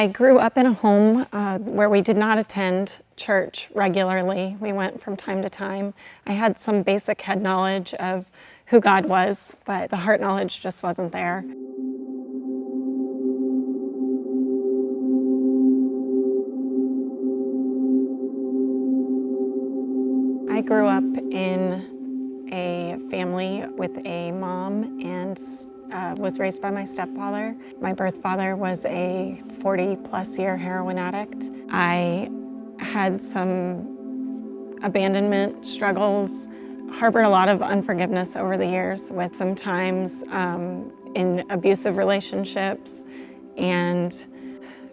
I grew up in a home where we did not attend church regularly. We went from time to time. I had some basic head knowledge of who God was, but the heart knowledge just wasn't there. I grew up in a family with a mom and was raised by my stepfather. My birth father was a 40-plus year heroin addict. I had some abandonment struggles, harbored a lot of unforgiveness over the years with sometimes in abusive relationships, and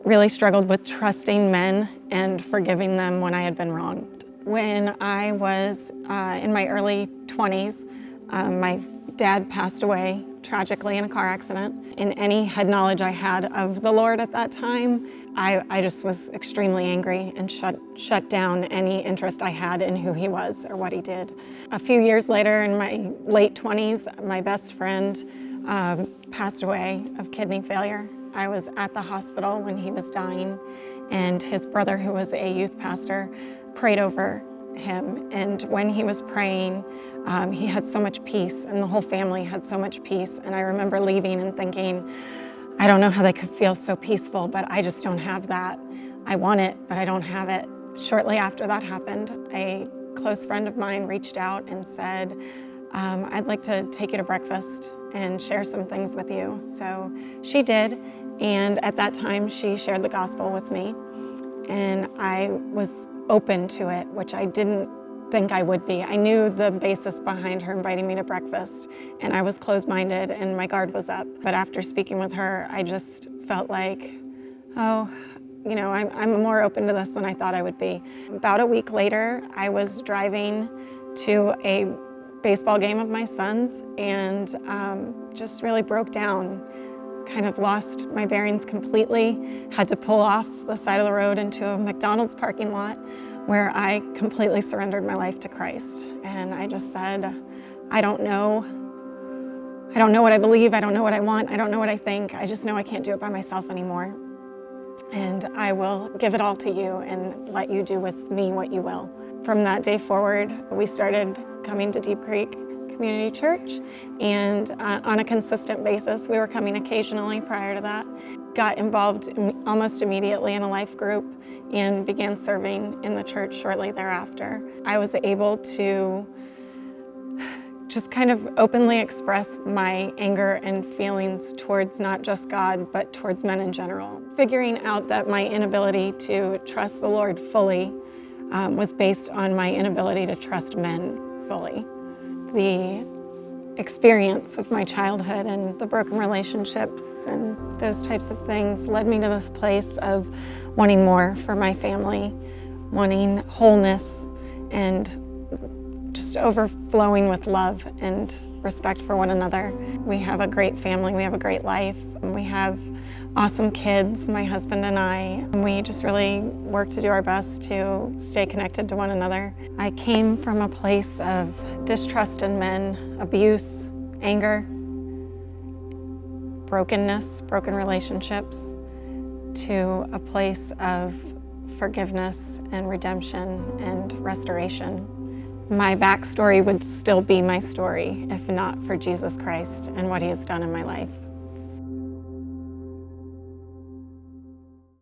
really struggled with trusting men and forgiving them when I had been wronged. When I was in my early 20s, my dad passed away tragically in a car accident. In any head knowledge I had of the Lord at that time, I just was extremely angry and shut down any interest I had in who he was or what he did. A few years later, in my late 20s, my best friend passed away of kidney failure. I was at the hospital when he was dying, and his brother, who was a youth pastor, prayed over him. And when he was praying, he had so much peace, and the whole family had so much peace. And I remember leaving and thinking, I don't know how they could feel so peaceful, but I just don't have that. I want it, but I don't have it. Shortly after that happened, a close friend of mine reached out and said, I'd like to take you to breakfast and share some things with you. So she did, and at that time she shared the gospel with me, and I was open to it, which I didn't think I would be. I knew the basis behind her inviting me to breakfast, and I was closed-minded and my guard was up. But after speaking with her, I just felt like, oh, you know, I'm more open to this than I thought I would be. About a week later, I was driving to a baseball game of my son's and just really broke down. Kind of lost my bearings completely, had to pull off the side of the road into a McDonald's parking lot where I completely surrendered my life to Christ. And I just said, I don't know what I believe, I don't know what I want, I don't know what I think, I just know I can't do it by myself anymore. And I will give it all to you and let you do with me what you will. From that day forward, we started coming to Deep Creek Community Church, and on a consistent basis. We were coming occasionally prior to that. Got involved almost immediately in a life group and began serving in the church shortly thereafter. I was able to just kind of openly express my anger and feelings towards not just God, but towards men in general. Figuring out that my inability to trust the Lord fully was based on my inability to trust men fully. The experience of my childhood and the broken relationships and those types of things led me to this place of wanting more for my family, wanting wholeness, and just overflowing with love and respect for one another. We have a great family, we have a great life, and we have awesome kids, my husband and I. We just really work to do our best to stay connected to one another. I came from a place of distrust in men, abuse, anger, brokenness, broken relationships, to a place of forgiveness and redemption and restoration. My backstory would still be my story if not for Jesus Christ and what he has done in my life.